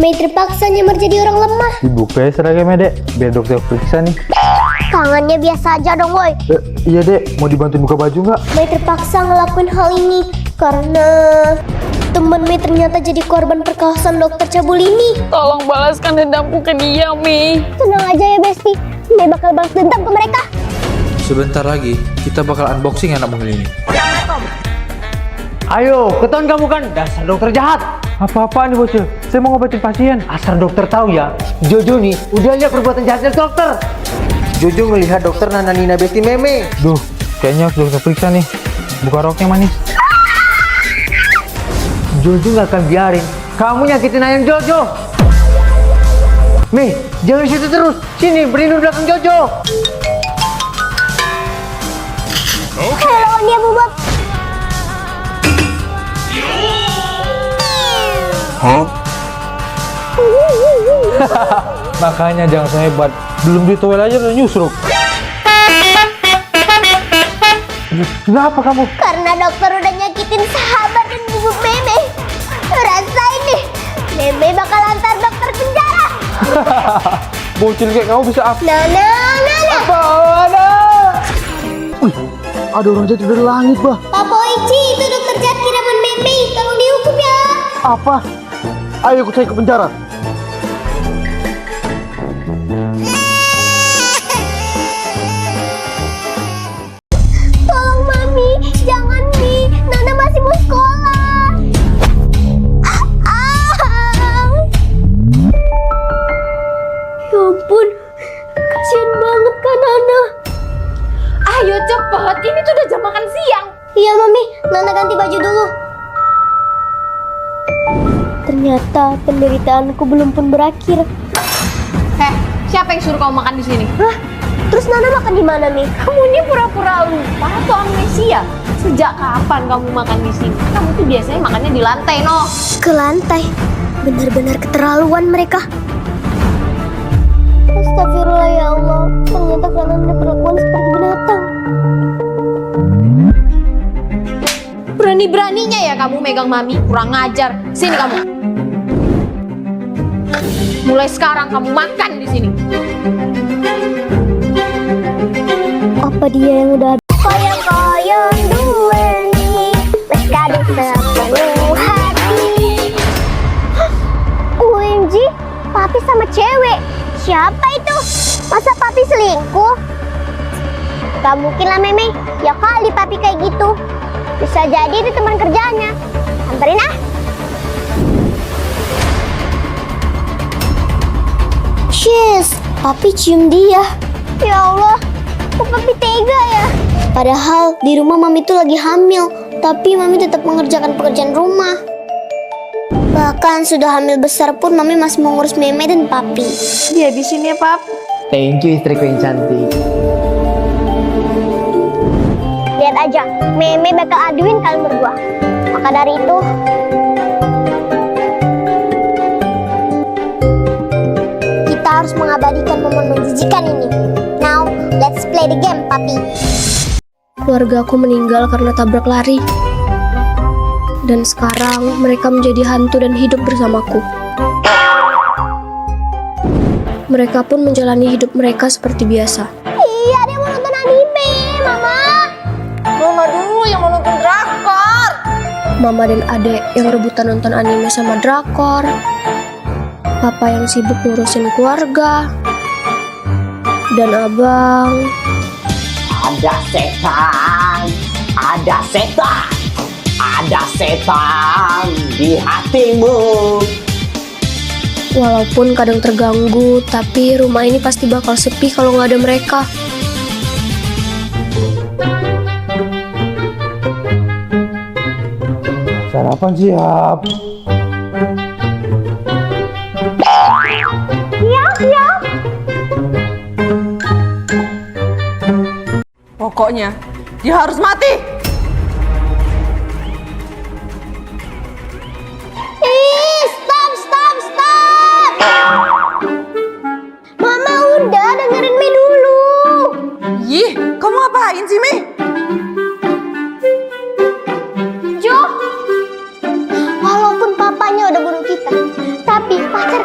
Mei terpaksa nyamar jadi orang lemah. Dibuka ya seragamnya dek, biar dokter periksa nih. Tangannya biasa aja dong boy. Iya dek, mau dibantuin buka baju nggak? Mei terpaksa ngelakuin hal ini karena teman Mei ternyata jadi korban perkosaan dokter cabul ini. Tolong balaskan dendamku ke dia, Mi. Tenang aja ya Besti, Mei bakal balas dendam ke mereka. Sebentar lagi kita bakal unboxing anak mungil ini. Ayo, ketahuan kamu kan dasar dokter jahat. Apa-apaan nih bocil? Saya mau ngobatin pasien. Asal dokter tahu ya, Jojo nih udah lihat perbuatan jahatnya dokter. Jojo melihat dokter nananina Besti Meme. Duh, kayaknya harus dokter periksa nih. Buka roknya manis. Jojo gak akan biarin kamu nyakitin ayam Jojo. Mei, jangan di situ terus. Sini, berlindung belakang Jojo. Ayo lawan dia Bobot. Makanya jangan so hebat. Belum di toilet aja udah nyusruk. Kenapa kamu? Karena dokter udah nyakitin sahabat dan ibu Meme. Rasain nih, Meme bakal antar dokter penjara. Bocil kayak kamu bisa apa? Nah. Ada orang jatuh dari langit, bah. Pak Boichi, itu dokter jahat kiraman Meme. Tolong dihukum ya. Apa? Ayo ikut saya ke penjara. Tolong Mami, jangan Mi. Nana masih mau sekolah. Ya ampun, kasihan banget kan Nana. Ayo cepet, ini tuh udah jam makan siang. Iya Mami, Nana ganti baju dulu. Ternyata penderitaanku belum pun berakhir. Siapa yang suruh kamu makan di sini? Hah? Terus Nana makan di mana nih? Kamu ini pura-pura lupa atau amnesia? Sejak kapan kamu makan di sini? Kamu tuh biasanya makannya di lantai, no. Ke lantai. Benar-benar keterlaluan mereka. Astagfirullah ya Allah. Ternyata kalian ada perlakuan seperti binatang. Berani-beraninya ya kamu megang Mami, kurang ngajar. Sini kamu. Mulai sekarang kamu makan di sini. Apa dia yang udah koyong-koyong duweni wes kadung sepenuh hati. OMG, Papi sama cewek. Siapa itu? Masa Papi selingkuh? Gak mungkin lah Meme. Ya kali Papi kayak gitu. Bisa jadi itu teman kerjanya. Samperin ah. Yes, Papi cium dia. Ya Allah, kok Papi tega ya? Padahal di rumah Mami tuh lagi hamil, tapi Mami tetap mengerjakan pekerjaan rumah. Bahkan sudah hamil besar pun Mami masih mengurus Meme dan Papi. Dihabisin ya, Pap. Thank you istriku yang cantik. Lihat aja, Meme bakal aduin kalian berdua. Maka dari itu, kita harus mengabadikan momen menjijikan ini. Now, let's play the game, Papi. Keluargaku meninggal karena tabrak lari. Dan sekarang mereka menjadi hantu dan hidup bersamaku. Mereka pun menjalani hidup mereka seperti biasa. Iya, dia mau nonton anime, Mama. Mama dulu yang mau nonton drakor. Mama dan adek yang rebutan nonton anime sama drakor. Papa yang sibuk ngurusin keluarga. Dan abang. Ada setan, ada setan, ada setan di hatimu. Walaupun kadang terganggu, tapi rumah ini pasti bakal sepi kalau nggak ada mereka. Sarapan siap. Siap. Pokoknya dia harus mati. Stop! Mama udah dengerin Mi dulu. Yih, kamu ngapain sih, Mi? Jo, walaupun papanya udah bunuh kita, tapi pacar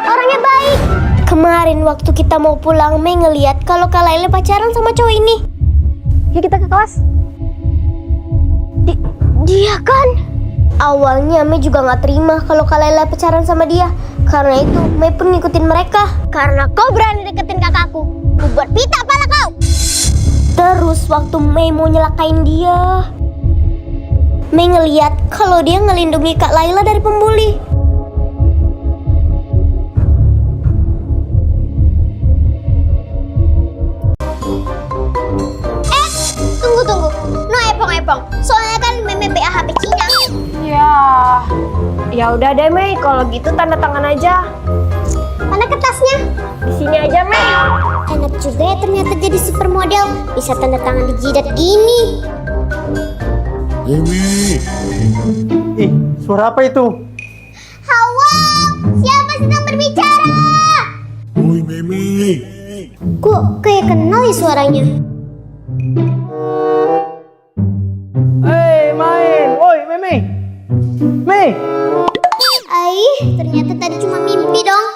orangnya baik. Kemarin waktu kita mau pulang, Mei ngeliat kalau Kak Laila pacaran sama cowok ini. Yuk kita ke kelas. Dia kan? Awalnya Mei juga nggak terima kalau Kak Laila pacaran sama dia. Karena itu Mei pun ngikutin mereka. Karena kau berani deketin kakakku, ku buat pita kepala kau. Terus waktu Mei mau nyelakain dia, Mei ngeliat kalau dia ngelindungi Kak Laila dari pembuli. Tunggu. No epong. Soalnya kan Meme BA HP Cina. Ya udah deh Mei, kalau gitu tanda tangan aja. Mana kertasnya? Di sini aja Mei. Enak juga ya ternyata jadi supermodel. Bisa tanda tangan di jidat gini. Ih, suara apa itu? Hawa, siapa sedang berbicara? Oi Meme, Kok kayak kenal ya suaranya? Hei, main. Woi, Mei. Mei. Ternyata tadi cuma mimpi dong.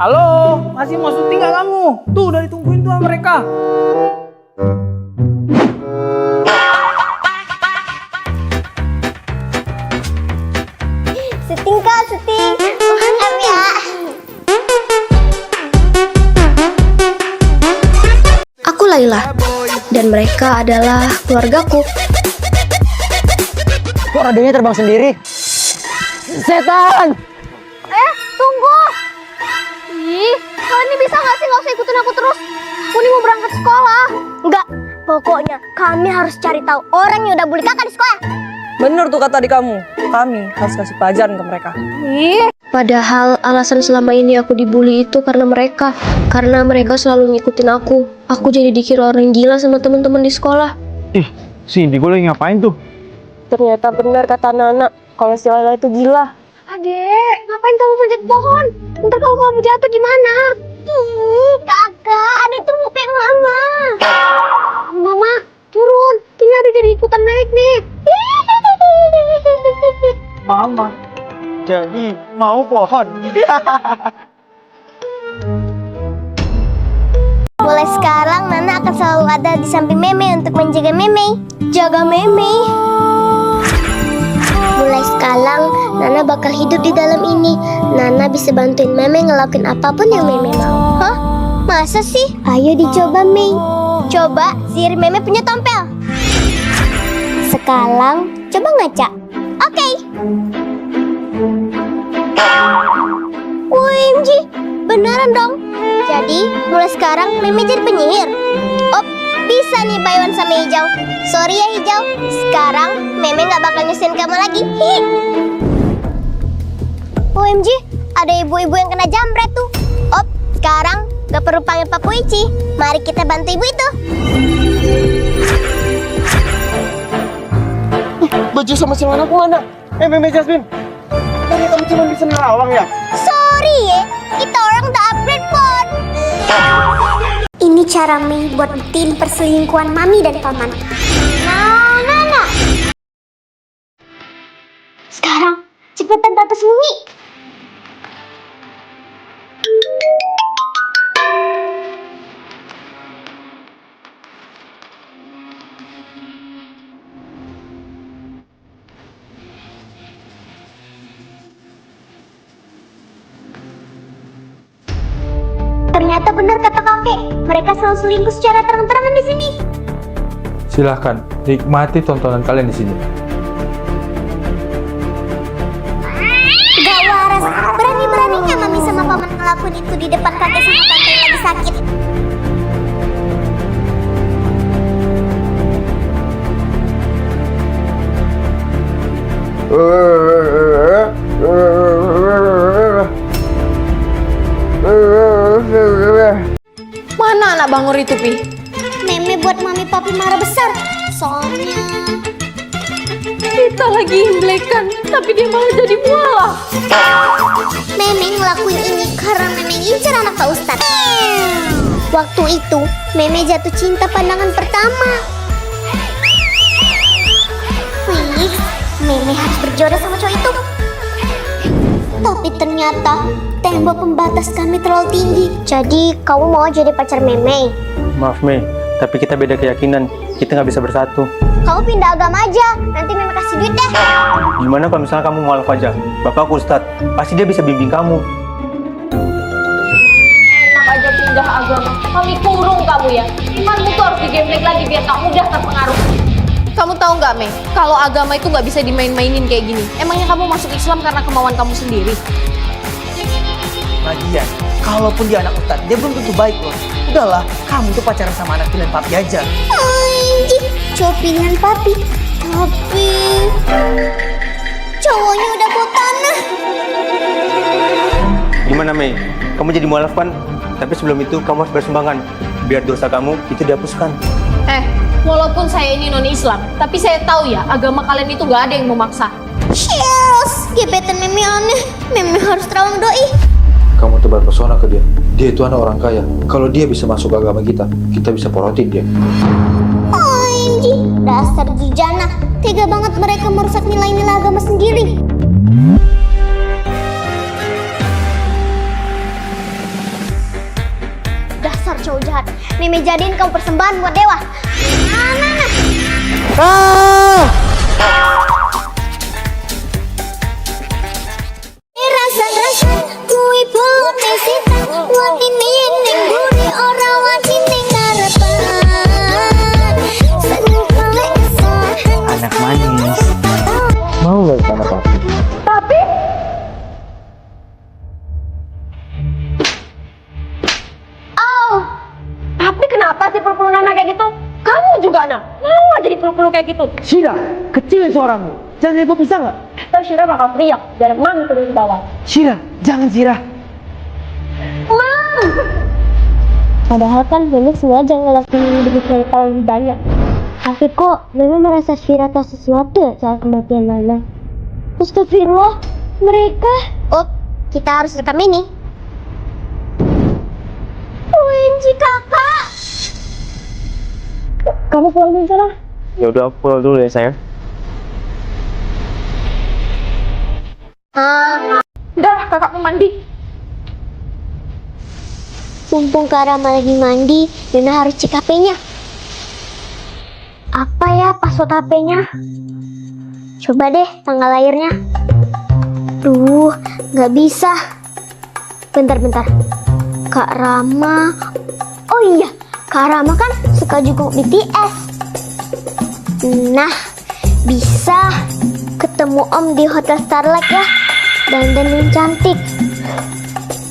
Halo, masih mau syuting nggak kamu? Tuh, udah ditungguin tuh sama mereka. Syuting Kak, syuting. Maaf ya. Aku Laila, dan mereka adalah keluargaku. Kok radionya terbang sendiri? Setan! Tunggu. Ih, kalian ini bisa nggak sih nggak usah ikutin aku terus? Aku ini mau berangkat sekolah. Enggak, pokoknya kami harus cari tahu orang yang udah bully kakak di sekolah. Bener tuh kata adik kamu. Kami harus kasih pelajaran ke mereka. Padahal alasan selama ini aku dibully itu karena mereka. Karena mereka selalu ngikutin aku. Aku jadi dikira orang gila sama teman-teman di sekolah. Ih, si Indigo lagi ngapain tuh? Ternyata benar kata Nana kalau si Laila itu gila. Adek, ngapain kamu manjat pohon? Ntar kalau kamu jatuh gimana? Kakak, ada tuh mau pengen mama. Mama, turun. Ini ada jadi ikutan naik nih. Mama, jadi mau pohon. Mulai sekarang Nana akan selalu ada di samping Meme untuk menjaga Meme. Jaga Meme. Mulai sekarang Nana bakal hidup di dalam ini. Nana bisa bantuin Meme ngelakuin apapun yang Meme mau. Hah? Masa sih? Ayo dicoba Mei. Coba sihir Meme punya tompel. Sekarang coba ngaca. Oke. OMG, beneran dong. Jadi mulai sekarang Meme jadi penyihir. Oh, bisa nih buy one sama Hijau. Sorry ya Hijau, sekarang Meme gak bakal nyusahin kamu lagi. OMG, ada ibu-ibu yang kena jambret tuh. Oh, sekarang gak perlu panggil Pak Puici. Mari kita bantu ibu itu. Baju sama celana aku mana? Meme Jasmine. Tadi kamu cuma bisa nerawang ya? Sorry ya, kita orang udah upgrade pon. Ini cara Mei buat buktiin perselingkuhan Mami dan Paman. Nah. Sekarang cepetan tata sembunyi. Ternyata benar kata kakek, mereka selalu selingkuh secara terang-terangan di sini. Silahkan, nikmati tontonan kalian di sini. Gak waras, berani-beraninya Mami sama Paman ngelakuin itu di depan kakek sama tante yang lagi sakit. Mana anak bangor itu, Pi? Meme buat Mami Papi marah besar. Soalnya Kita lagi imblekan, tapi dia malah jadi mualah. Meme ngelakuin ini karena Meme ngincer anak Pak Ustadz. Waktu itu Meme jatuh cinta pandangan pertama. Fix, Meme harus berjodoh sama cowok itu. Tapi ternyata tembok pembatas kami terlalu tinggi. Jadi kamu mau jadi pacar Meme? Maaf Mei, tapi kita beda keyakinan. Kita nggak bisa bersatu. Kamu pindah agama aja, nanti Meme kasih duit deh. Gimana kalau misalnya kamu mualaf aja? Bapakku Ustadz, pasti dia bisa bimbing kamu. Enak aja pindah agama. Kami kurung kamu ya. Imanmu tuh harus digembleng lagi biar tak mudah terpengaruh. Kamu tahu nggak, Mei? Kalau agama itu nggak bisa dimain-mainin kayak gini. Emangnya kamu masuk Islam karena kemauan kamu sendiri? Lagian, kalaupun dia anak Ustadz, dia belum tentu baik loh. Udahlah, kamu tuh pacaran sama anak pilihan papi aja. Anjing, cowok pilihan papi. Tapi cowoknya udah bawa tanah. Gimana Mei? Kamu jadi mualaf kan? Tapi sebelum itu kamu harus bersumbangan. Biar dosa kamu itu dihapuskan. Walaupun saya ini non-Islam, tapi saya tahu ya, agama kalian itu nggak ada yang memaksa. Cheers, gebetan Meme aneh. Meme harus terawang doi. Kamu tuh berpesona ke dia. Dia itu anak orang kaya. Kalau dia bisa masuk agama kita bisa porotin dia. Anjing, dasar jujana. Tega banget mereka merusak nilai-nilai agama sendiri. Dasar cowok jahat. Meme jadiin kamu persembahan buat dewa. Rasa-rasa kui pun mesita. Wati nien yang buri orang wati neng harapan. Senyum kale esok. Anak manis. Mau nggak sama papi? Tapi kenapa sih peluk-peluk anak kayak gitu? Kamu juga anak, mau aja dipeluk-peluk kayak gitu. Shira, kecil suaramu. Jangan heboh bisa nggak? Terus Shira bakal teriak, biar Mami turun ke bawah. Shira, jangan Shira. Padahal kan Meme sengaja ngelakuin demi cerita lebih banyak. Tapi kok Meme merasa Shira tahu sesuatu soal kematian Nana. Astagfirullah, mereka. Oh, kita harus rekam ini. OMG kakak. Kamu pulang dulu sana. Ya udah, aku pulang dulu ya sayang. Udah, kakak mau mandi. Mumpung Kak Rama lagi mandi, Nana harus cek HP-nya. Apa ya password HP-nya? Coba deh tanggal lahirnya. Duh, nggak bisa. Bentar. Kak Rama. Oh iya, Kak Rama kan suka juga BTS. Nah, bisa ketemu Om di Hotel Starlight ya. Dan cantik.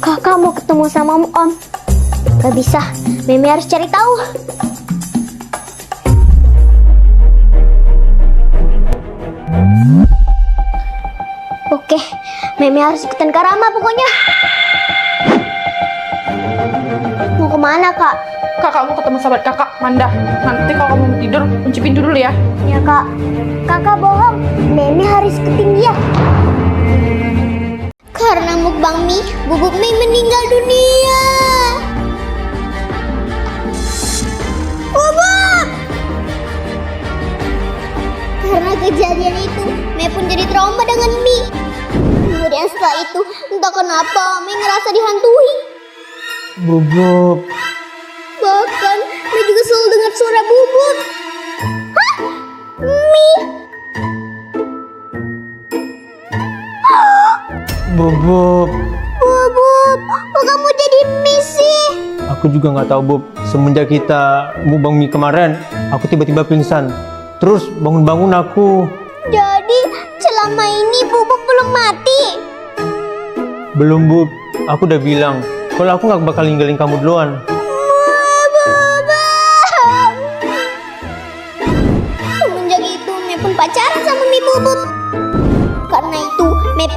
Kakak mau ketemu sama Om. Gak bisa, Meme harus cari tahu. Oke, Meme harus ikutan Kak Rama pokoknya. Mau kemana kak? Kakak mau ketemu sahabat kakak, Manda. Nanti kalau kamu mau tidur, kunci pintu dulu ya. Ya kak, kakak bohong. Meme harus ikutin dia. Karena mukbang mie, bubuk mie meninggal dunia. Bubuk! Karena kejadian itu, Mie pun jadi trauma dengan mie. Kemudian setelah itu, entah kenapa Mie ngerasa dihantui. Bubuk. Bahkan Mie juga selalu dengar suara bubuk. Hah? Mie? Bubuk. Bubuk, kok kamu jadi Mie sih? Aku juga nggak tahu Bub. Semenjak kita mukbang mie kemarin, aku tiba-tiba pingsan. Terus bangun-bangun aku. Jadi selama ini bubuk belum mati? Belum Bub. Aku udah bilang kalau aku nggak bakal ninggalin kamu duluan.